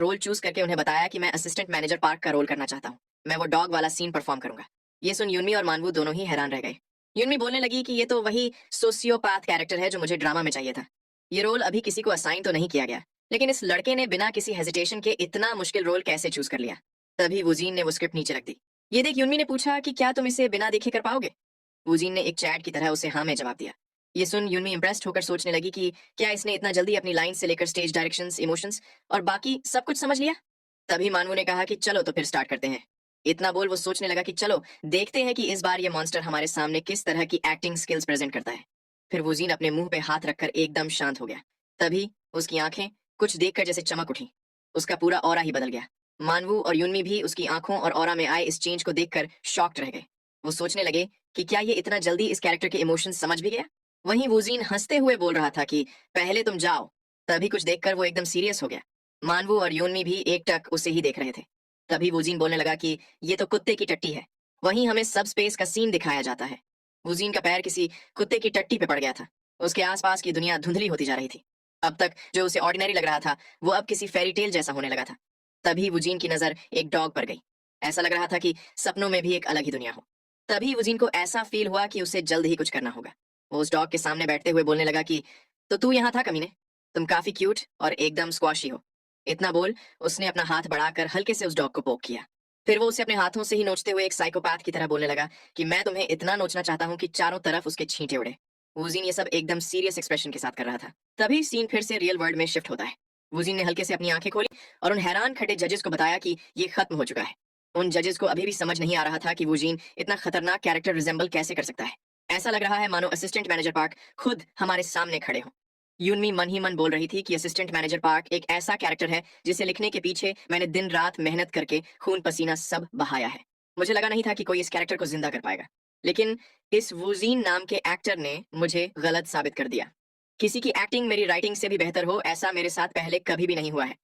Role choose करके उन्हें बताया कि मैं असिस्टेंट मैनेजर पार्क का रोल करना चाहता हूँ। मैं वो डॉग वाला सीन परफॉर्म करूंगा। ये सुन यूनमी और मानवू दोनों ही हैरान रह गए। यूनमी बोलने लगी कि ये तो वही सोसियोपैथ कैरेक्टर है जो मुझे ड्रामा में चाहिए था। ये रोल अभी किसी को असाइन तो नहीं किया गया, लेकिन इस लड़के ने बिना किसी हेजिटेशन के इतना मुश्किल रोल कैसे चूज कर लिया। तभी वुजीन ने वो स्क्रिप्ट नीचे रख दी। ये देख यूनमी ने पूछा कि क्या तुम इसे बिना देखे कर पाओगे। वुजीन ने एक चैट की तरह उसे हाँ में जवाब दिया। ये सुन यूनमी इम्प्रेस्ड होकर सोचने लगी कि क्या इसने इतना जल्दी अपनी लाइन से लेकर स्टेज डायरेक्शंस, इमोशंस और बाकी सब कुछ समझ लिया। तभी मानवू ने कहा कि चलो तो फिर स्टार्ट करते हैं। इतना बोल वो सोचने लगा कि चलो देखते हैं कि इस बार ये मॉन्स्टर हमारे सामने किस तरह की एक्टिंग स्किल्स प्रेजेंट करता है। फिर वुजीन अपने मुंह पे हाथ रखकर एकदम शांत हो गया। तभी उसकी आंखें कुछ देखकर जैसे चमक उठी। उसका पूरा ऑरा ही बदल गया। मानवू और यूनमी भी उसकी आंखों और ऑरा में आए इस चेंज को देखकर शॉक्ड रह गए। वो सोचने लगे कि क्या ये इतना जल्दी इस कैरेक्टर के इमोशंस समझ भी गया। वहीं वुजीन हंसते हुए बोल रहा था कि पहले तुम जाओ। तभी कुछ देखकर वो एकदम सीरियस हो गया। मानवू और यूनमी भी एकटक उसे ही देख रहे थे। तभी वुजीन बोलने लगा कि ये तो कुत्ते की टट्टी है। वहीं हमें सब स्पेस का सीन दिखाया जाता है। वुजीन का पैर किसी कुत्ते की टट्टी पे पड़ गया था। उसके आसपास की दुनिया धुंधली होती जा रही थी। अब तक जो उसे ऑर्डिनरी लग रहा था वो अब किसी फेरी टेल जैसा होने लगा था। तभी वुजीन की नजर एक डॉग पर गई। ऐसा लग रहा था कि सपनों में भी एक अलग ही दुनिया हो। तभी वुजीन को ऐसा फील हुआ कि उसे जल्द ही कुछ करना होगा। वो उस डॉग के सामने बैठते हुए बोलने लगा कि तो तू यहाँ था कमीने। तुम काफी क्यूट और एकदम स्क्वाशी हो। इतना बोल उसने अपना हाथ बढ़ाकर हल्के से उस डॉग को पोक किया। फिर वो उसे अपने हाथों से ही नोचते हुए एक साइकोपैथ की तरह बोलने लगा कि मैं तुम्हें इतना नोचना चाहता हूँ कि चारों तरफ उसके छींटे उड़े। वुजीन ये सब एकदम सीरियस एक्सप्रेशन के साथ कर रहा था। तभी सीन फिर से रियल वर्ल्ड में शिफ्ट होता है। वुजीन ने हल्के से अपनी आंखें खोली और उन हैरान खड़े जजेस को बताया कि ये खत्म हो चुका है। उन जजेस को अभी भी समझ नहीं आ रहा था कि वुजीन इतना खतरनाक कैरेक्टर रिजेंबल कैसे कर सकता है। ऐसा लग रहा है मानो असिस्टेंट मैनेजर पार्क खुद हमारे सामने खड़े हो। यूनमी मन ही मन बोल रही थी कि असिस्टेंट मैनेजर पार्क एक ऐसा कैरेक्टर है जिसे लिखने के पीछे मैंने दिन रात मेहनत करके खून पसीना सब बहाया है। मुझे लगा नहीं था कि कोई इस कैरेक्टर को जिंदा कर पाएगा, लेकिन इस वुजीन नाम के एक्टर ने मुझे गलत साबित कर दिया। किसी की एक्टिंग मेरी राइटिंग से भी बेहतर हो ऐसा मेरे साथ पहले कभी भी नहीं हुआ है।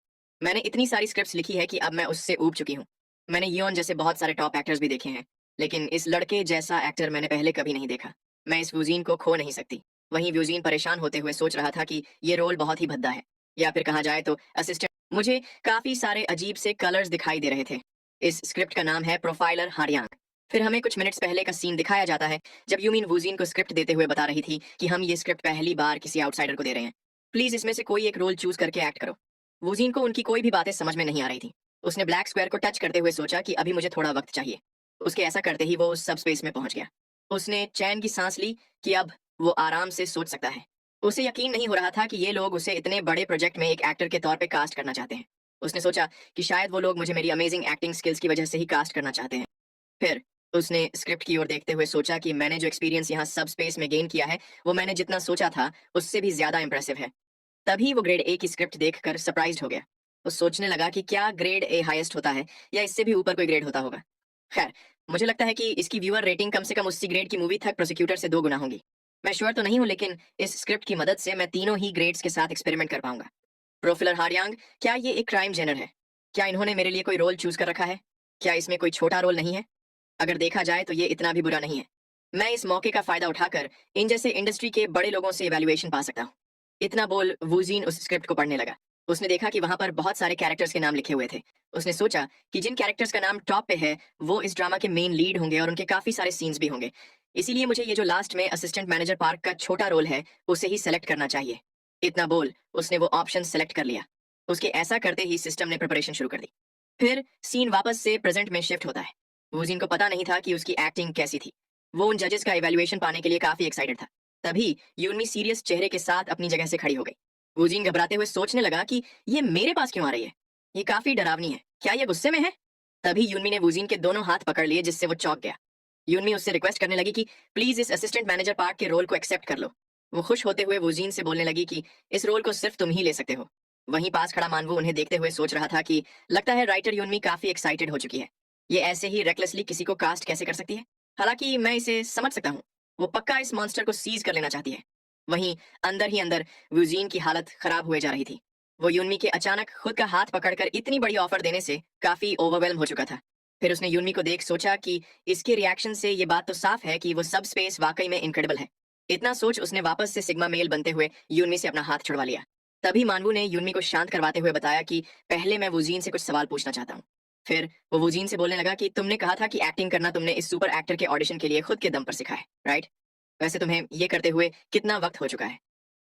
मैंने इतनी सारी स्क्रिप्ट्स लिखी है कि अब मैं उससे ऊब चुकी हूँ। मैंने योन जैसे बहुत सारे टॉप एक्टर्स भी देखे हैं, लेकिन इस लड़के जैसा एक्टर मैंने पहले कभी नहीं देखा। मैं इस वुजीन को खो नहीं सकती। वहीं व्यूजीन परेशान होते हुए सोच रहा था कि ये रोल बहुत ही भद्दा है, या फिर कहा जाए तो असिस्टेंट। मुझे काफी सारे अजीब से कलर्स दिखाई दे रहे थे। इस स्क्रिप्ट का नाम है प्रोफाइलर हारियांग। फिर हमें कुछ मिनट्स पहले का सीन दिखाया जाता है जब यूमिन वुजीन को स्क्रिप्ट देते हुए बता रही थी कि हम ये स्क्रिप्ट पहली बार किसी आउटसाइडर को दे रहे हैं। प्लीज इसमें से कोई एक रोल चूज करके एक्ट करो। वुजीन को उनकी कोई भी बातें समझ में नहीं आ रही थी। उसने ब्लैक स्क्वायर को टच करते हुए सोचा कि अभी मुझे थोड़ा वक्त चाहिए। उसके ऐसा करते ही वो उस सब स्पेस में पहुंच गया। उसने चैन की सांस ली कि अब वो आराम से सोच सकता है। उसे यकीन नहीं हो रहा था कि ये लोग उसे इतने बड़े प्रोजेक्ट में एक एक्टर के तौर पे कास्ट करना चाहते हैं। उसने सोचा कि शायद वो लोग मुझे मेरी अमेजिंग एक्टिंग स्किल्स की वजह से ही कास्ट करना चाहते हैं। फिर उसने स्क्रिप्ट की ओर देखते हुए सोचा कि मैंने जो एक्सपीरियंस यहाँ सब स्पेस में गेन किया है वो मैंने जितना सोचा था उससे भी ज्यादा इंप्रेसिव है। तभी वो ग्रेड ए की स्क्रिप्ट देखकर सरप्राइज्ड हो गया। वो सोचने लगा कि क्या ग्रेड ए हाईएस्ट होता है या इससे भी ऊपर कोई ग्रेड होता होगा। खैर, मुझे लगता है कि इसकी व्यूअर रेटिंग कम से कम उसी ग्रेड की मूवी तक प्रोसिक्यूटर से 2 गुना होगी। मैं श्योर तो नहीं हूँ, लेकिन इस स्क्रिप्ट की मदद से मैं तीनों ही ग्रेड्स के साथ एक्सपेरिमेंट कर पाऊंगा। प्रोफिलर हारियांग, क्या ये एक क्राइम जेनर है? क्या इन्होंने मेरे लिए कोई रोल चूज कर रखा है? क्या इसमें कोई छोटा रोल नहीं है? अगर देखा जाए तो ये इतना भी बुरा नहीं है। मैं इस मौके का फायदा उठाकर इन जैसे इंडस्ट्री के बड़े लोगों से इवैल्यूएशन पा सकता हूँ। इतना बोल वुजीन उस स्क्रिप्ट को पढ़ने लगा। उसने देखा कि वहां पर बहुत सारे कैरेक्टर्स के नाम लिखे हुए थे। उसने सोचा कि जिन कैरेक्टर्स का नाम टॉप पे है वो इस ड्रामा के मेन लीड होंगे और उनके काफी सारे सीन्स भी होंगे। इसीलिए मुझे ये जो लास्ट में असिस्टेंट मैनेजर पार्क का छोटा रोल है उसे ही सेलेक्ट करना चाहिए। इतना बोल उसने वो ऑप्शन सेलेक्ट कर लिया। उसके ऐसा करते ही सिस्टम ने प्रिपरेशन शुरू कर दी। फिर सीन वापस से प्रेजेंट में शिफ्ट होता है। वुजीन को पता नहीं था कि उसकी एक्टिंग कैसी थी। वो उन जजेस का इवैल्यूएशन पाने के लिए काफी एक्साइटेड था। तभी यूनमी सीरियस चेहरे के साथ अपनी जगह से खड़ी हो गई। वुजीन घबराते हुए सोचने लगा कि ये मेरे पास क्यों आ रही है। ये काफी डरावनी है। क्या ये गुस्से में है? तभी यूनमी ने वुजीन के दोनों हाथ पकड़ लिए जिससे वो चौंक गया। यूनमी उससे रिक्वेस्ट करने लगी कि प्लीज इस असिस्टेंट मैनेजर पार्क के रोल को एक्सेप्ट कर लो। वो खुश होते हुए वुजीन से बोलने लगी कि इस रोल को सिर्फ तुम ही ले सकते हो। वहीं पास खड़ा मानवू उन्हें देखते हुए सोच रहा था कि लगता है राइटर यूनमी काफी एक्साइटेड हो चुकी है। ये ऐसे ही रेकलेसली किसी को कास्ट कैसे कर सकती है? हालांकि मैं इसे समझ सकता हूँ। वो पक्का इस मॉन्स्टर को सीज कर लेना चाहती है। वहीं अंदर ही अंदर वुजीन की हालत खराब हुए जा रही थी। वो यूनमी के अचानक खुद का हाथ पकड़कर इतनी बड़ी ऑफर देने से काफी ओवरवेल्म हो चुका था। फिर उसने यूनमी को देख सोचा कि इसके रिएक्शन से ये बात तो साफ है कि वो सब स्पेस वाकई में इनक्रेडिबल है। इतना सोच उसने वापस से सिग्मा मेल बनते हुए यूनमी से अपना हाथ छुड़वा लिया। तभी मानवू ने यूनमी को शांत करवाते हुए बताया कि पहले मैं वुजीन से कुछ सवाल पूछना चाहता हूँ। फिर वो वुजीन से बोलने लगा कि तुमने कहा था कि एक्टिंग करना तुमने इस सुपर एक्टर के ऑडिशन के लिए खुद के दम पर सीखा है, राइट? वैसे तुम्हें ये करते हुए कितना वक्त हो चुका है?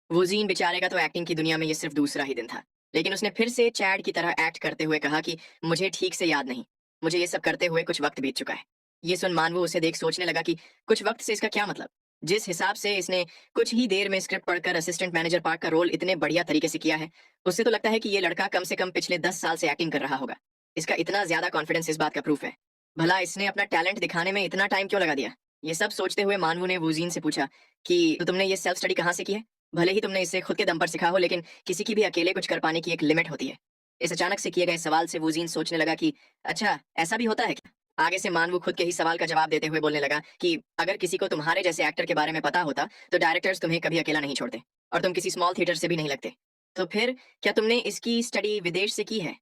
वुजीन बेचारे का तो एक्टिंग की दुनिया में ये सिर्फ दूसरा ही दिन था, लेकिन उसने फिर से चैड की तरह एक्ट करते हुए कहा कि मुझे ठीक से याद नहीं, मुझे ये सब करते हुए कुछ वक्त बीत चुका है। ये सुन मानवू उसे देख सोचने लगा कि कुछ वक्त से इसका क्या मतलब? जिस हिसाब से इसने कुछ ही देर में स्क्रिप्ट पढ़कर असिस्टेंट मैनेजर पार्क का रोल इतने बढ़िया तरीके से किया है, उससे तो लगता है कि ये लड़का कम से कम पिछले 10 साल से एक्टिंग कर रहा होगा। इसका इतना ज्यादा कॉन्फिडेंस इस बात का प्रूफ है। भला इसने अपना टैलेंट दिखाने में इतना टाइम क्यों लगा दिया? ये सब सोचते हुए मानवू ने वुजीन से पूछा कि तो तुमने ये सेल्फ स्टडी कहाँ से की है? भले ही तुमने इसे खुद के दम पर सीखा हो, लेकिन किसी की भी अकेले कुछ कर पाने की एक लिमिट होती है। इस अचानक से किए गए सवाल से वुजीन सोचने लगा कि अच्छा, ऐसा भी होता है क्या? आगे से मानवू खुद के ही सवाल का जवाब देते हुए बोलने लगा कि अगर किसी को तुम्हारे जैसे एक्टर के बारे में पता होता तो डायरेक्टर्स तुम्हें कभी अकेला नहीं छोड़ते, और तुम किसी स्मॉल थिएटर से भी नहीं लगते। तो फिर क्या तुमने इसकी स्टडी विदेश से की है?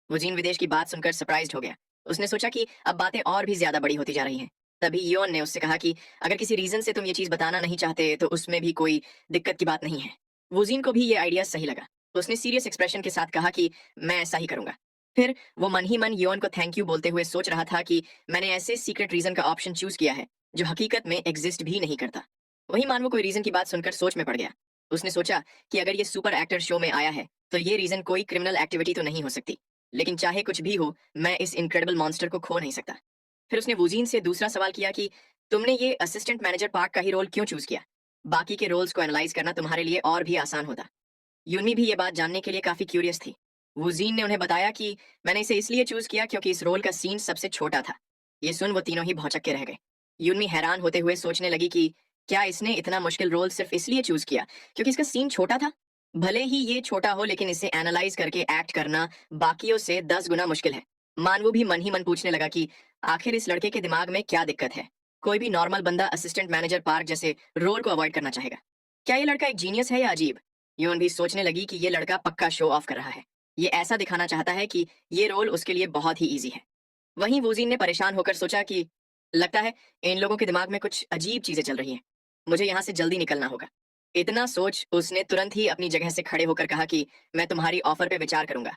वुजीन विदेश की बात सुनकर सरप्राइज्ड हो गया। उसने सोचा कि अब बातें और भी ज्यादा बड़ी होती जा रही हैं। तभी योन ने उससे कहा कि अगर किसी रीजन से तुम ये चीज बताना नहीं चाहते तो उसमें भी कोई दिक्कत की बात नहीं है। वुजीन को भी ये आइडिया सही लगा, तो उसने सीरियस एक्सप्रेशन के साथ कहा कि मैं ऐसा ही करूंगा। फिर वो मन ही मन योन को थैंक यू बोलते हुए सोच रहा था कि मैंने ऐसे सीक्रेट रीजन का ऑप्शन चूज किया है जो हकीकत में एग्जिस्ट भी नहीं करता। वही मानवो कोई रीजन की बात सुनकर सोच में पड़ गया। उसने सोचा कि अगर ये सुपर एक्टर शो में आया है तो ये रीजन कोई क्रिमिनल एक्टिविटी तो नहीं हो सकती, लेकिन चाहे कुछ भी हो, मैं इस इनक्रेडिबल मॉन्स्टर को खो नहीं सकता। फिर उसने वुजीन से दूसरा सवाल किया कि तुमने ये असिस्टेंट मैनेजर पार्क का ही रोल क्यों चूज किया? बाकी के रोल्स को एनालाइज करना तुम्हारे लिए और भी आसान होता। यूनी भी ये बात जानने के लिए काफी क्यूरियस थी। वुजीन ने उन्हें बताया कि मैंने इसे इसलिए चूज किया क्योंकि इस रोल का सीन सबसे छोटा था। ये सुन वो तीनों ही भौचक्के के रह गए। यूनी हैरान होते हुए सोचने लगी कि क्या इसने इतना मुश्किल रोल सिर्फ इसलिए चूज किया क्योंकि इसका सीन छोटा था? भले ही ये छोटा हो, लेकिन इसे एनालाइज करके एक्ट करना बाकियों से 10 गुना मुश्किल है। मानवू भी मन ही मन पूछने लगा कि आखिर इस लड़के के दिमाग में क्या दिक्कत है? कोई भी नॉर्मल बंदा असिस्टेंट मैनेजर पार्क जैसे रोल को अवॉइड करना चाहेगा। क्या ये लड़का एक जीनियस है या अजीब? यून भी सोचने लगी कि ये लड़का पक्का शो ऑफ कर रहा है। ये ऐसा दिखाना चाहता है कि ये रोल उसके लिए बहुत ही इजी है। वहीं वुजीन ने परेशान होकर सोचा कि लगता है इन लोगों के दिमाग में कुछ अजीब चीजें चल रही हैं। मुझे यहाँ से जल्दी निकलना होगा। इतना सोच उसने तुरंत ही अपनी जगह से खड़े होकर कहा कि मैं तुम्हारी ऑफर पे विचार करूंगा।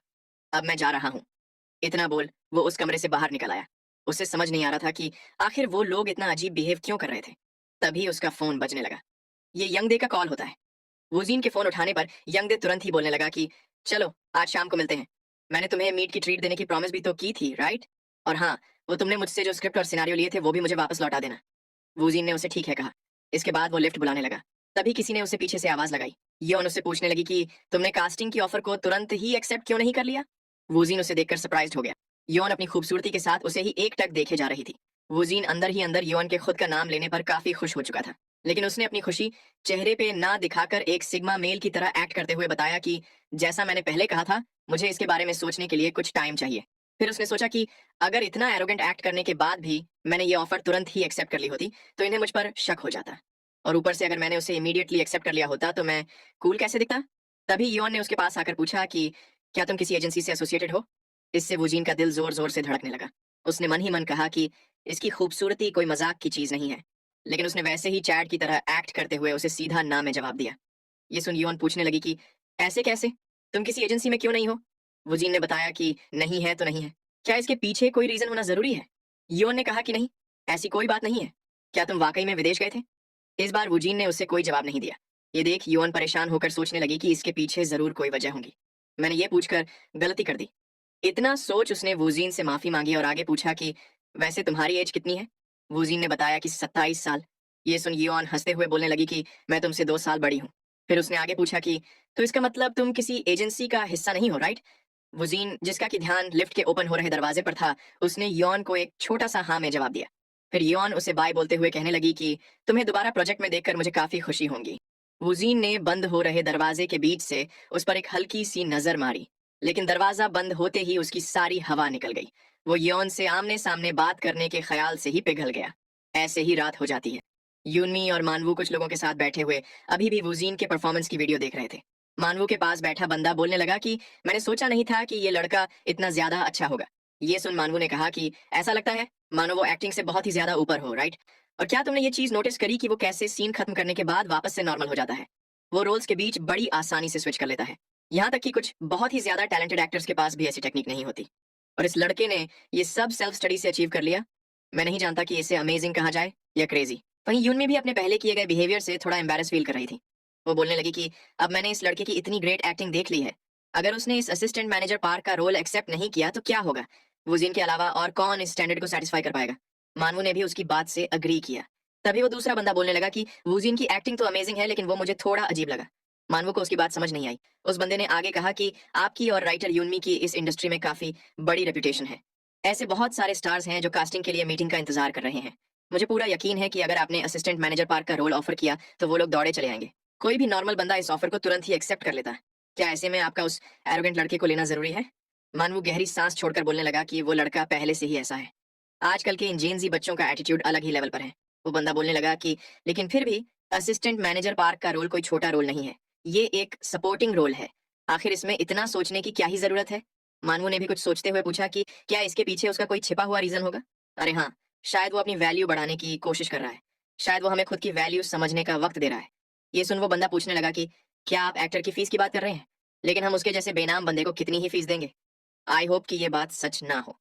अब मैं जा रहा हूँ। इतना बोल वो उस कमरे से बाहर निकल आया। उसे समझ नहीं आ रहा था कि आखिर वो लोग इतना अजीब बिहेव क्यों कर रहे थे। तभी उसका फोन बजने लगा। ये यंग दे का कॉल होता है। वुजीन के फोन उठाने पर यंग दे तुरंत ही बोलने लगा कि चलो आज शाम को मिलते हैं। मैंने तुम्हें मीट की ट्रीट देने की प्रॉमिस भी तो की थी, राइट? और हाँ, वो तुमने मुझसे जो स्क्रिप्ट और सिनेरियो लिए थे वो भी मुझे वापस लौटा देना। वुजीन ने उसे ठीक है कहा। इसके बाद वो लिफ्ट बुलाने लगा। तभी किसी ने उसे पीछे से आवाज लगाई। योन उससे पूछने लगी कि तुमने कास्टिंग की ऑफर को तुरंत ही एक्सेप्ट क्यों नहीं कर लिया? वुजीन उसे देखकर सरप्राइज्ड हो गया। योन अपनी खूबसूरती के साथ उसे ही एक टक देखे जा रही थी। वुजीन अंदर ही अंदर योन के खुद का नाम लेने पर काफी खुश हो चुका था, लेकिन उसने अपनी खुशी चेहरे पे ना दिखाकर एक सिग्मा मेल की तरह एक्ट करते हुए बताया कि जैसा मैंने पहले कहा था, मुझे इसके बारे में सोचने के लिए कुछ टाइम चाहिए। फिर उसने सोचा कि अगर इतना एरोगेंट एक्ट करने के बाद भी मैंने ये ऑफर तुरंत ही एक्सेप्ट कर ली होती तो इन्हें मुझ पर शक हो जाता, और ऊपर से अगर मैंने उसे इमीडिएटली एक्सेप्ट कर लिया होता तो मैं कूल कैसे दिखता। तभी योन ने उसके पास आकर पूछा कि क्या तुम किसी एजेंसी से एसोसिएटेड हो? इससे वुजीन का दिल जोर जोर से धड़कने लगा। उसने मन ही मन कहा कि इसकी खूबसूरती कोई मजाक की चीज नहीं है, लेकिन उसने वैसे ही चैट की तरह एक्ट करते हुए उसे सीधा ना में जवाब दिया। ये सुन योन पूछने लगी कि ऐसे कैसे, तुम किसी एजेंसी में क्यों नहीं हो? वुजीन ने बताया कि नहीं है तो नहीं है, क्या इसके पीछे कोई रीजन होना जरूरी है? योन ने कहा कि नहीं, ऐसी कोई बात नहीं है। क्या तुम वाकई में विदेश गए थे? इस बार वुजीन ने उससे कोई जवाब नहीं दिया। ये देख योन परेशान होकर सोचने लगी कि इसके पीछे जरूर कोई वजह होगी। मैंने ये पूछकर गलती कर दी। इतना सोच उसने वुजीन से माफी मांगी और आगे पूछा कि वैसे तुम्हारी एज कितनी है? वुजीन ने बताया कि 27 साल। ये सुन योन हंसते हुए बोलने लगी कि मैं तुमसे 2 साल बड़ी हूँ। फिर उसने आगे पूछा कि तो इसका मतलब तुम किसी एजेंसी का हिस्सा नहीं हो, राइट? वुजीन, जिसका कि ध्यान लिफ्ट के ओपन हो रहे दरवाजे पर था, उसने योन को एक छोटा सा हाँ में जवाब दिया। फिर योन उसे बाय बोलते हुए कहने लगी कि तुम्हें दोबारा प्रोजेक्ट में देखकर मुझे काफी खुशी होगी। वुजीन ने बंद हो रहे दरवाजे के बीच से उस पर एक हल्की सी नजर मारी, लेकिन दरवाजा बंद होते ही उसकी सारी हवा निकल गई। वो योन से आमने सामने बात करने के ख्याल से ही पिघल गया। ऐसे ही रात हो जाती है। यूनमी और मानवू कुछ लोगों के साथ बैठे हुए अभी भी वुजीन के परफॉर्मेंस की वीडियो देख रहे थे। मानवू के पास बैठा बंदा बोलने लगा कि मैंने सोचा नहीं था कि ये लड़का इतना ज्यादा अच्छा होगा। ये सुन मानवू ने कहा कि ऐसा लगता है मानो वो एक्टिंग से बहुत ही ज्यादा ऊपर हो, राइट? और क्या तुमने ये चीज नोटिस करी कि वो कैसे सीन खत्म करने के बाद वापस से नॉर्मल हो जाता है? वो रोल्स के बीच बड़ी आसानी से स्विच कर लेता है। यहाँ तक कि कुछ बहुत ही ज्यादा टैलेंटेड एक्टर्स के पास भी ऐसी टेक्निक नहीं होती। और इस लड़के ने ये सब सेल्फ स्टडी से अचीव कर लिया। मैं नहीं जानता कि इसे अमेजिंग कहा जाए या क्रेजी। वहीं यूनमी भी अपने पहले किए गए बिहेवियर से थोड़ा एम्बेरस फील कर रही थी। वो बोलने लगी कि अब मैंने इस लड़के की इतनी ग्रेट एक्टिंग देख ली है, अगर उसने इस असिस्टेंट मैनेजर पार्क का रोल एक्सेप्ट नहीं किया तो क्या होगा? वुजीन के अलावा और कौन इस स्टैंडर्ड को सेटिस्फाई कर पाएगा? मानवू ने भी उसकी बात से अग्री किया। तभी वो दूसरा बंदा बोलने लगा कि वुजीन की एक्टिंग तो अमेजिंग है, लेकिन वो मुझे थोड़ा अजीब लगा। मानवू को उसकी बात समझ नहीं आई। उस बंदे ने आगे कहा कि आपकी और राइटर यूनमी की इस इंडस्ट्री में काफी बड़ी रेपुटेशन है। ऐसे बहुत सारे स्टार्स हैं जो कास्टिंग के लिए मीटिंग का इंतजार कर रहे हैं। मुझे पूरा यकीन है कि अगर आपने असिस्टेंट मैनेजर पार्क का रोल ऑफर किया तो वो लोग दौड़े चले आएंगे। कोई भी नॉर्मल बंदा इस ऑफर को तुरंत ही एक्सेप्ट कर लेता है। क्या ऐसे में आपका उस एरोगेंट लड़के को लेना जरूरी है? मानवू गहरी सांस छोड़कर बोलने लगा कि वो लड़का पहले से ही ऐसा है। आजकल के इन जेनजी बच्चों का एटीट्यूड अलग ही लेवल पर है। वो बंदा बोलने लगा कि लेकिन फिर भी असिस्टेंट मैनेजर पार्क का रोल कोई छोटा रोल नहीं है। ये एक सपोर्टिंग रोल है। आखिर इसमें इतना सोचने की क्या ही जरूरत है? मानवू ने भी कुछ सोचते हुए पूछा कि क्या इसके पीछे उसका कोई छिपा हुआ रीजन होगा? अरे हाँ, शायद वो अपनी वैल्यू बढ़ाने की कोशिश कर रहा है। शायद वो हमें खुद की वैल्यू समझने का वक्त दे रहा है। ये सुन वो बंदा पूछने लगा कि क्या आप एक्टर की फीस की बात कर रहे हैं? लेकिन हम उसके जैसे बेनाम बंदे को कितनी ही फीस देंगे? आई होप कि ये बात सच ना हो।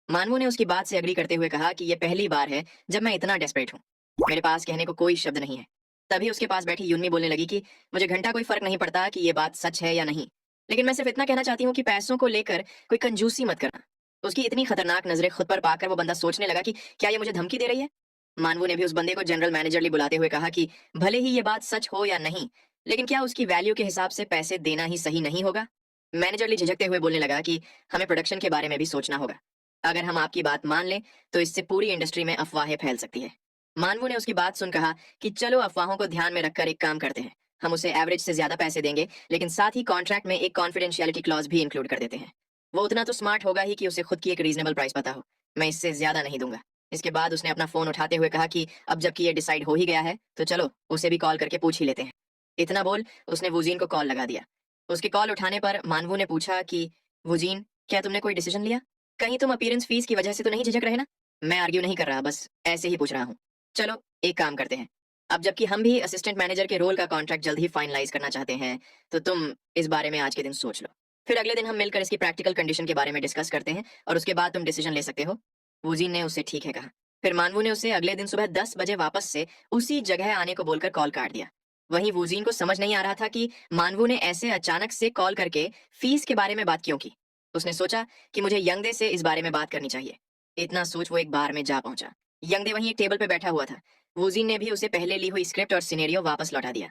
मानवू ने उसकी बात से एग्री करते हुए कहा कि ये पहली बार है जब मैं इतना डेस्परेट हूँ। मेरे पास कहने को कोई शब्द नहीं है। तभी उसके पास बैठी यूनमी बोलने लगी कि मुझे घंटा कोई फर्क नहीं पड़ता कि ये बात सच है या नहीं, लेकिन मैं सिर्फ इतना कहना चाहती हूँ कि पैसों को लेकर कोई कंजूसी मत करना। उसकी इतनी खतरनाक नजरें खुद पर पाकर वो बंदा सोचने लगा कि क्या ये मुझे धमकी दे रही है। मानवू ने भी उस बंदे को जनरल मैनेजरली बुलाते हुए कहा कि भले ही ये बात सच हो या नहीं, लेकिन क्या उसकी वैल्यू के हिसाब से पैसे देना ही सही नहीं होगा? मैनेजरली झिझकते हुए बोलने लगा कि हमें प्रोडक्शन के बारे में भी सोचना होगा। अगर हम आपकी बात मान लें तो इससे पूरी इंडस्ट्री में अफवाहें फैल सकती है। मानवू ने उसकी बात सुन कहा कि चलो अफवाहों को ध्यान में रखकर एक काम करते हैं। हम उसे एवरेज से ज्यादा पैसे देंगे, लेकिन साथ ही कॉन्ट्रैक्ट में एक कॉन्फिडेंशियलिटी क्लॉज भी इंक्लूड कर देते हैं। वो उतना तो स्मार्ट होगा ही कि उसे खुद की एक रीजनेबल प्राइस पता हो। मैं इससे ज्यादा नहीं दूंगा। इसके बाद उसने अपना फोन उठाते हुए कहा कि अब जबकि ये डिसाइड हो ही गया है तो चलो उसे भी कॉल करके पूछ ही लेते हैं। इतना बोल उसने वुजीन को कॉल लगा दिया। उसके कॉल उठाने पर मानवू ने पूछा कि वुजीन, क्या तुमने कोई डिसीजन लिया? कहीं तुम अपीयरेंस फीस की वजह से तो नहीं झिझक रहे ना? मैं आर्ग्यू नहीं कर रहा, बस ऐसे ही पूछ रहा हूँ। चलो एक काम करते हैं। अब जबकि हम भी असिस्टेंट मैनेजर के रोल का कॉन्ट्रैक्ट जल्द ही फाइनलाइज करना चाहते हैं, तो तुम इस बारे में आज के दिन सोच लो। फिर अगले दिन हम मिलकर इसकी प्रैक्टिकल कंडीशन के बारे में डिस्कस करते हैं और उसके बाद तुम डिसीजन ले सकते हो। वुजीन ने उसे ठीक है कहा। फिर मानवू ने उसे अगले दिन सुबह 10 बजे वापस से उसी जगह आने को बोलकर कॉल काट दिया। वहीं वुजीन को समझ नहीं आ रहा था कि मानवू ने ऐसे अचानक से कॉल करके फीस के बारे में बात क्यों की। उसने सोचा कि मुझे यंगदे से इस बारे में बात करनी चाहिए। इतना सोच वो एक बार में जा पहुंचा। यंगदे वहीं एक टेबल पर बैठा हुआ था। वुजीन ने भी उसे पहले ली हुई स्क्रिप्ट और सिनेरियो वापस लौटा दिया।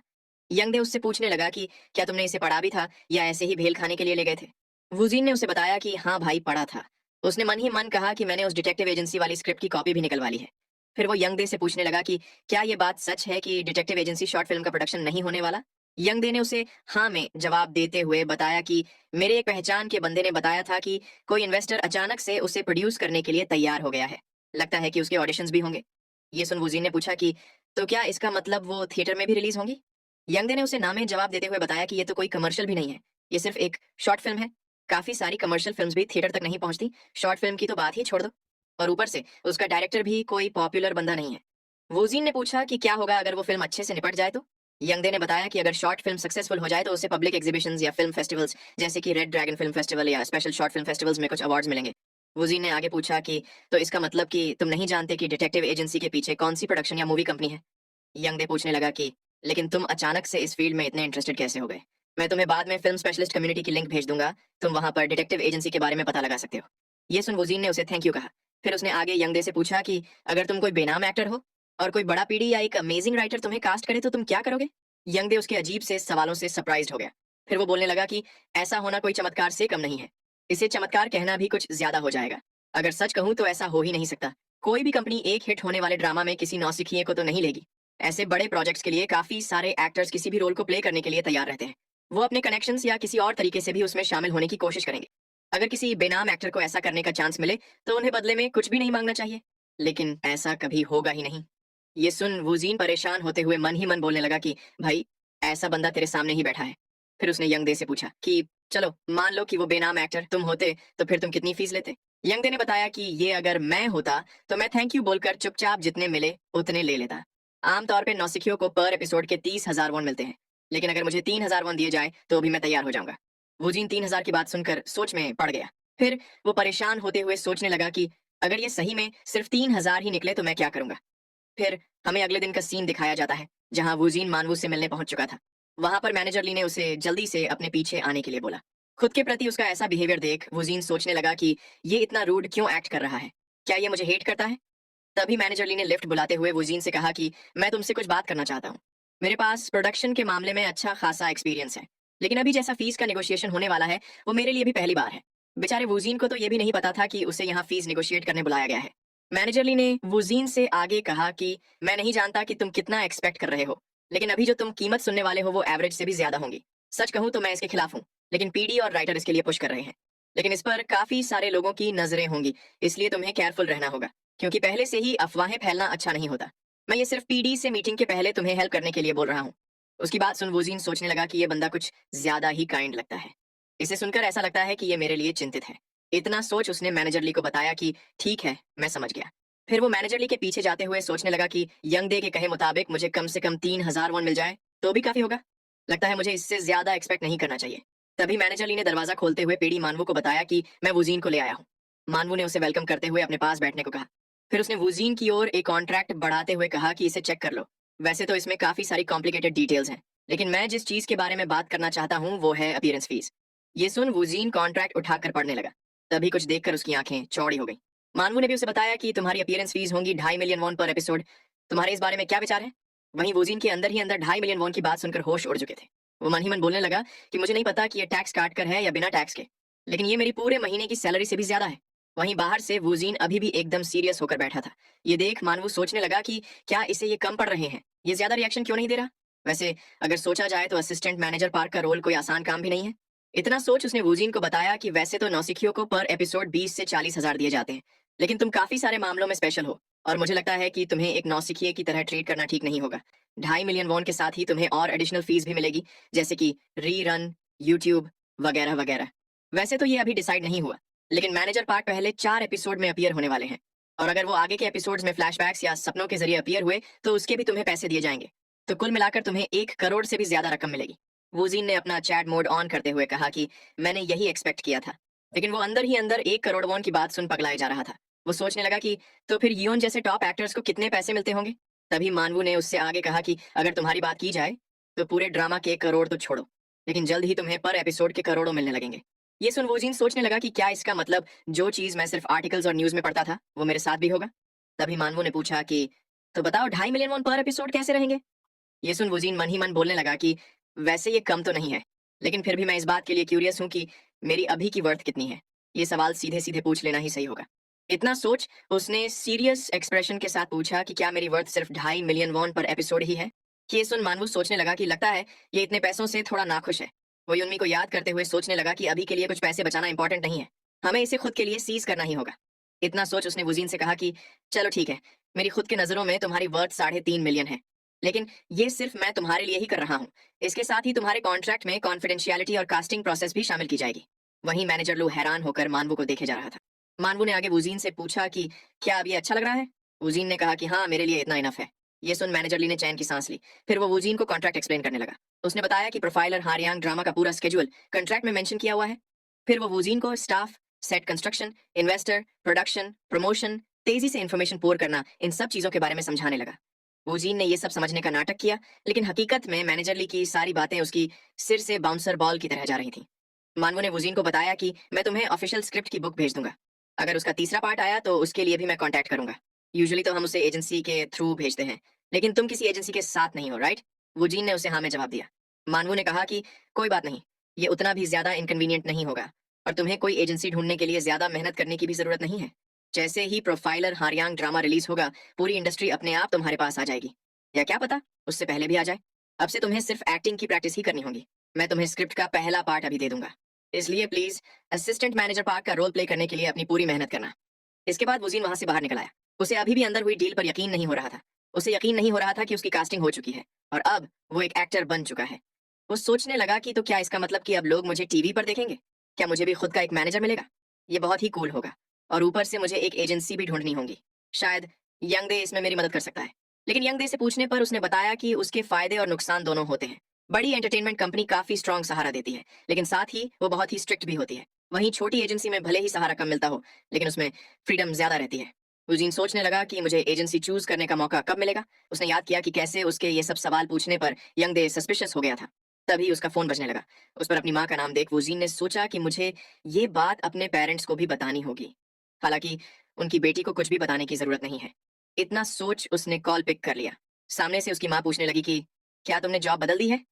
यंगदे उससे पूछने लगा कि क्या तुमने इसे पढ़ा भी था या ऐसे ही भेल खाने के लिए ले गए थे? वुजीन ने उसे बताया कि हाँ भाई, पढ़ा था। उसने मन ही मन कहा कि मैंने उस डिटेक्टिव एजेंसी वाली स्क्रिप्ट की कॉपी भी निकलवा ली है। फिर वो यंगदे से पूछने लगा कि क्या ये बात सच है कि डिटेक्टिव एजेंसी शॉर्ट फिल्म का प्रोडक्शन नहीं होने वाला? यंगदे ने उसे हाँ में जवाब देते हुए बताया कि मेरे एक पहचान के बंदे ने बताया था कि कोई इन्वेस्टर अचानक से उसे प्रोड्यूस करने के लिए तैयार हो गया है। लगता है कि उसके ऑडिशंस भी होंगे। ये सुन वुजीन ने पूछा कि तो क्या इसका मतलब वो थिएटर में भी रिलीज होंगी? यंगदे ने उसे नामे जवाब देते हुए बताया कि ये तो कोई कमर्शियल भी नहीं है, ये सिर्फ एक शॉर्ट फिल्म है। काफी सारी कमर्शियल फिल्म्स भी थिएटर तक नहीं पहुंचती, शॉर्ट फिल्म की तो बात ही छोड़ दो। और ऊपर से उसका डायरेक्टर भी कोई पॉपुलर बंदा नहीं है। वोजीन ने पूछा कि क्या होगा अगर वो फिल्म अच्छे से निपट जाए तो? यंगदे ने बताया कि अगर शॉर्ट फिल्म सक्सेसफुल हो जाए तो उसे पब्लिक एग्जीबिशंस या फिल्म फेस्टिवल्स जैसे कि रेड ड्रैगन फिल्म फेस्टिवल या स्पेशल शॉर्ट फिल्म फेस्टिवल्स में कुछ अवार्ड्स मिलेंगे। वोजीन ने आगे पूछा कि तो इसका मतलब कि तुम नहीं जानते कि डिटेक्टिव एजेंसी के पीछे कौन सी प्रोडक्शन या मूवी कंपनी है? यंगदे पूछने लगा कि लेकिन तुम अचानक से इस फील्ड में इतने इंटरेस्टेड कैसे हो गए? मैं तुम्हें बाद में फिल्म स्पेशलिस्ट कम्युनिटी की लिंक भेज दूंगा, तुम वहां पर डिटेक्टिव एजेंसी के बारे में पता लगा सकते हो। ये सुन वोजीन ने उसे थैंक यू कहा। फिर उसने आगे यंगदे से पूछा कि अगर तुम कोई बेनाम एक्टर हो और कोई बड़ा पीढ़ी या एक अमेजिंग राइटर तुम्हें कास्ट करे तो तुम क्या करोगे? यंगदे उसके अजीब से सवालों से सरप्राइज्ड हो गया। फिर वो बोलने लगा कि ऐसा होना कोई चमत्कार से कम नहीं है। इसे चमत्कार कहना भी कुछ ज्यादा हो जाएगा। अगर सच कहूं तो ऐसा हो ही नहीं सकता। कोई भी कंपनी एक हिट होने वाले ड्रामा में किसी नौसिखिए को तो नहीं लेगी। ऐसे बड़े प्रोजेक्ट्स के लिए काफी सारे एक्टर्स किसी भी रोल को प्ले करने के लिए तैयार रहते हैं। वो अपने कनेक्शंस या किसी और तरीके से भी उसमें शामिल होने की कोशिश करेंगे। अगर किसी बेनाम एक्टर को ऐसा करने का चांस मिले तो उन्हें बदले में कुछ भी नहीं मांगना चाहिए। लेकिन ऐसा कभी होगा ही नहीं। ये सुन वुजीन परेशान होते हुए मन ही मन बोलने लगा कि भाई, ऐसा बंदा तेरे सामने ही बैठा है। फिर उसने यंगदे से पूछा कि चलो मान लो कि वो बेनाम एक्टर तुम होते तो फिर तुम कितनी फीस लेते? यंगदे ने बताया कि ये अगर मैं होता तो मैं थैंक यू बोलकर चुपचाप जितने मिले उतने ले लेता। आमतौर पे नौसिखियों को पर एपिसोड के 30,000 वॉन मिलते हैं, लेकिन अगर मुझे 3,000 वॉन दिए जाए तो भी मैं तैयार हो जाऊंगा। वूजिन 3000 की बात सुनकर सोच में पड़ गया। फिर वो परेशान होते हुए सोचने लगा कि अगर ये सही में सिर्फ 3000 ही निकले तो मैं क्या करूंगा। फिर हमें अगले दिन का सीन दिखाया जाता है जहां वूजीन मानवू से मिलने पहुंच चुका था। वहां पर मैनेजर ली ने उसे जल्दी से अपने पीछे आने के लिए बोला। खुद के प्रति उसका ऐसा बिहेवियर देख वूजीन सोचने लगा कि ये इतना रूड क्यों एक्ट कर रहा है, क्या ये मुझे हेट करता है। तभी मैनेजर ली ने लिफ्ट बुलाते हुए वूजीन से कहा कि मैं तुमसे कुछ बात करना चाहता हूँ। मेरे पास प्रोडक्शन के मामले में अच्छा खासा एक्सपीरियंस है, लेकिन अभी जैसा फीस का निगोशिएशन होने वाला है वो मेरे लिए भी पहली बार है। बेचारे वूजीन को तो ये भी नहीं पता था कि उसे यहाँ फीस निगोशिएट करने बुलाया गया है। मैनेजर ली ने वूजीन से आगे कहा कि मैं नहीं जानता कि तुम कितना एक्सपेक्ट कर रहे हो, लेकिन अभी जो तुम कीमत सुनने वाले हो वो एवरेज से भी ज्यादा होंगी। सच कहूं तो मैं इसके खिलाफ हूँ, लेकिन पीडी और राइटर इसके लिए पुश कर रहे हैं। लेकिन इस पर काफी सारे लोगों की नजरें होंगी, इसलिए तुम्हें केयरफुल रहना होगा, क्योंकि पहले से ही अफवाहें फैलना अच्छा नहीं होता। मैं ये सिर्फ पीडी से मीटिंग के पहले तुम्हें हेल्प करने के लिए बोल रहा हूँ। उसकी बात सुन वूजीन सोचने लगा कि ये बंदा कुछ ज्यादा ही काइंड लगता है। इसे सुनकर ऐसा लगता है कि ये मेरे लिए चिंतित है। इतना सोच उसने मैनेजर ली को बताया कि ठीक है, मैं समझ गया। फिर वो मैनेजर ली के पीछे जाते हुए सोचने लगा कि यंग डे के कहे मुताबिक मुझे कम से कम 3000 वॉन मिल जाए तो भी काफी होगा। लगता है मुझे इससे ज्यादा एक्सपेक्ट नहीं करना चाहिए। तभी मैनेजर ली ने दरवाजा खोलते हुए पेड़ी मानवू को बताया कि मैं वूजीन को ले आया हूँ। मानवू ने उसे वेलकम करते हुए अपने पास बैठने को कहा। फिर उसने वूजीन की ओर एक कॉन्ट्रैक्ट बढ़ाते हुए कहा कि इसे चेक कर लो। वैसे तो इसमें काफी सारी कॉम्प्लिकेटेड डिटेल्स हैं, लेकिन मैं जिस चीज के बारे में बात करना चाहता हूँ वो है अपीयरेंस फीस। ये सुन वूजीन कॉन्ट्रैक्ट उठाकर पढ़ने लगा। तभी कुछ देखकर उसकी आंखें चौड़ी हो गई। मानवू ने भी उसे बताया कि तुम्हारी अपीयरेंस फीस होंगी 2.5 मिलियन वॉन पर एपिसोड। तुम्हारे इस बारे में क्या विचार है। वहीं वूजीन के अंदर ही अंदर 2.5 मिलियन वॉन की बात सुनकर होश उड़ चुके थे। वो मन ही मन बोलने लगा कि मुझे नहीं पता कि ये टैक्स काट कर है या बिना टैक्स के, लेकिन ये मेरी पूरे महीने की सैलरी से भी ज्यादा है। वहीं बाहर से वूजीन अभी भी एकदम सीरियस होकर बैठा था। ये देख मानवू सोचने लगा कि क्या इसे ये कम पड़ रहे हैं, ये ज्यादा रिएक्शन क्यों नहीं दे रहा। वैसे अगर सोचा जाए तो असिस्टेंट मैनेजर पार्क का रोल कोई आसान काम भी नहीं है। इतना सोच उसने वूजीन को बताया कि वैसे तो नौसिखियों को पर एपिसोड 20 से 40 हजार दिए जाते हैं, लेकिन तुम काफी सारे मामलों में स्पेशल हो और मुझे लगता है कि तुम्हें एक नौसिखिए की तरह ट्रीट करना ठीक नहीं होगा। 2.5 मिलियन वॉन के साथ ही तुम्हें और एडिशनल फीस भी मिलेगी, जैसे कि री रन, यूट्यूब वगैरह वगैरह। वैसे तो ये अभी डिसाइड नहीं हुआ, लेकिन मैनेजर पार्क पहले 4 एपिसोड में अपीयर होने वाले हैं, और अगर वो आगे के एपिसोड्स में फ्लैशबैक्स या सपनों के जरिए अपीयर हुए तो उसके भी तुम्हें पैसे दिए जाएंगे। तो कुल मिलाकर तुम्हें 1 करोड़ से भी ज्यादा रकम मिलेगी। वूजीन ने अपना चैट मोड ऑन करते हुए कहा कि मैंने यही एक्सपेक्ट किया था, लेकिन वो अंदर ही अंदर 1 करोड़ वॉन की बात सुन पगलाए जा रहा था। वो सोचने लगा कि तो फिर योन जैसे टॉप एक्टर्स को कितने पैसे मिलते होंगे। तभी मानवू ने उससे आगे कहा कि अगर तुम्हारी बात की जाए तो पूरे ड्रामा के 1 करोड़ तो छोड़ो, लेकिन जल्द ही तुम्हें पर एपिसोड के करोड़ों मिलने लगेंगे। ये सुन वोजीन सोचने लगा कि क्या इसका मतलब जो चीज मैं सिर्फ आर्टिकल्स और न्यूज में पढ़ता था वो मेरे साथ भी होगा। तभी मानवू ने पूछा कि तो बताओ 2.5 मिलियन वॉन पर एपिसोड कैसे रहेंगे। ये सुन वजीन मन ही मन बोलने लगा कि वैसे ये कम तो नहीं है, लेकिन फिर भी मैं इस बात के लिए क्यूरियस हूँ कि मेरी अभी की वर्थ कितनी है। ये सवाल सीधे सीधे पूछ लेना ही सही होगा। इतना सोच उसने सीरियस एक्सप्रेशन के साथ पूछा कि क्या मेरी वर्थ सिर्फ 2.5 मिलियन वॉन पर एपिसोड ही है। ये सुन मानवू सोचने लगा कि लगता है ये इतने पैसों से थोड़ा नाखुश है। वो युन्मी को याद करते हुए सोचने लगा कि अभी के लिए कुछ पैसे बचाना इंपॉर्टेंट नहीं है, हमें इसे खुद के लिए सीज करना ही होगा। इतना सोच उसने वजीन से कहा कि चलो ठीक है, मेरी खुद की नजरों में तुम्हारी वर्थ 3.5 मिलियन है, लेकिन ये सिर्फ मैं तुम्हारे लिए ही कर रहा हूँ। इसके साथ ही तुम्हारे कॉन्ट्रैक्ट में कॉन्फिडेंशियलिटी और कास्टिंग प्रोसेस भी शामिल की जाएगी। वहीं मैनेजर लू हैरान होकर मानवू को देखे जा रहा था। मानवू ने आगे वजीन से पूछा कि क्या अब ये अच्छा लग रहा है। वजीन ने कहा कि हाँ, मेरे लिए इतना इनफ है। ये सुन मैनेजर ली ने चैन की सांस ली। फिर वो वजीन को कॉन्ट्रैक्ट एक्सप्लेन करने लगा। उसने बताया कि प्रोफाइलर हारियांग ड्रामा का पूरा स्केड्यूल कॉन्ट्रैक्ट में मेंशन किया हुआ है। फिर वो वजीन को staff, set construction, investor, production, promotion, तेजी से इन्फॉर्मेशन पोर करना, इन सब चीजों के बारे में समझाने लगा। वजीन ने ये सब समझने का नाटक किया, लेकिन हकीकत में मैनेजर ली की सारी बातें उसकी सिर से बाउंसर बॉल की तरह जा रही थी। मानवू ने वजीन को बताया कि मैं तुम्हें ऑफिशियल स्क्रिप्ट की बुक भेज दूंगा। अगर उसका तीसरा पार्ट आया तो उसके लिए भी मैं कांटेक्ट करूंगा। यूजुअली तो हम उसे एजेंसी के थ्रू भेजते हैं, लेकिन तुम किसी एजेंसी के साथ नहीं हो, राइट। वजीन ने उसे हाँ में जवाब दिया। मानवू ने कहा कि कोई बात नहीं, ये उतना भी ज्यादा इनकन्वीनियंट नहीं होगा, और तुम्हें कोई एजेंसी ढूंढने के लिए ज्यादा मेहनत करने की भी जरूरत नहीं है। जैसे ही प्रोफाइलर हारियांग ड्रामा रिलीज होगा, पूरी इंडस्ट्री अपने आप तुम्हारे पास आ जाएगी, या क्या पता उससे पहले भी आ जाए। अब से तुम्हें सिर्फ एक्टिंग की प्रैक्टिस ही करनी होगी। मैं तुम्हें स्क्रिप्ट का पहला पार्ट अभी दे दूंगा, इसलिए प्लीज असिस्टेंट मैनेजर पार्क का रोल प्ले करने के लिए अपनी पूरी मेहनत करना। इसके बाद वजीन वहां से बाहर निकल आया। उसे अभी भी अंदर हुई डील पर यकीन नहीं हो रहा था। उसे यकीन नहीं हो रहा था कि उसकी कास्टिंग हो चुकी है और अब वो एक एक्टर बन चुका है। वो सोचने लगा कि तो क्या इसका मतलब कि अब लोग मुझे टीवी पर देखेंगे, क्या मुझे भी खुद का एक मैनेजर मिलेगा। ये बहुत ही कूल होगा, और ऊपर से मुझे एक एजेंसी भी ढूंढनी होगी। शायद यंग दे इसमें मेरी मदद कर सकता है। लेकिन यंग दे से पूछने पर उसने बताया कि उसके फायदे और नुकसान दोनों होते हैं। बड़ी एंटरटेनमेंट कंपनी काफी स्ट्रांग सहारा देती है, लेकिन साथ ही वो बहुत ही स्ट्रिक्ट भी होती है। वहीं छोटी एजेंसी में भले ही सहारा कम मिलता हो, लेकिन उसमें फ्रीडम ज्यादा रहती है। यूजीन सोचने लगा कि मुझे एजेंसी चूज करने का मौका कब मिलेगा। उसने याद किया कि कैसे उसके ये सब सवाल पूछने पर यंग दे सस्पिशियस हो गया था। तभी उसका फोन बजने लगा। उस पर अपनी माँ का नाम देख वुजीन ने सोचा कि मुझे ये बात अपने पेरेंट्स को भी बतानी होगी। हालांकि उनकी बेटी को कुछ भी बताने की जरूरत नहीं है। इतना सोच उसने कॉल पिक कर लिया। सामने से उसकी माँ पूछने लगी कि क्या तुमने जॉब बदल दी है?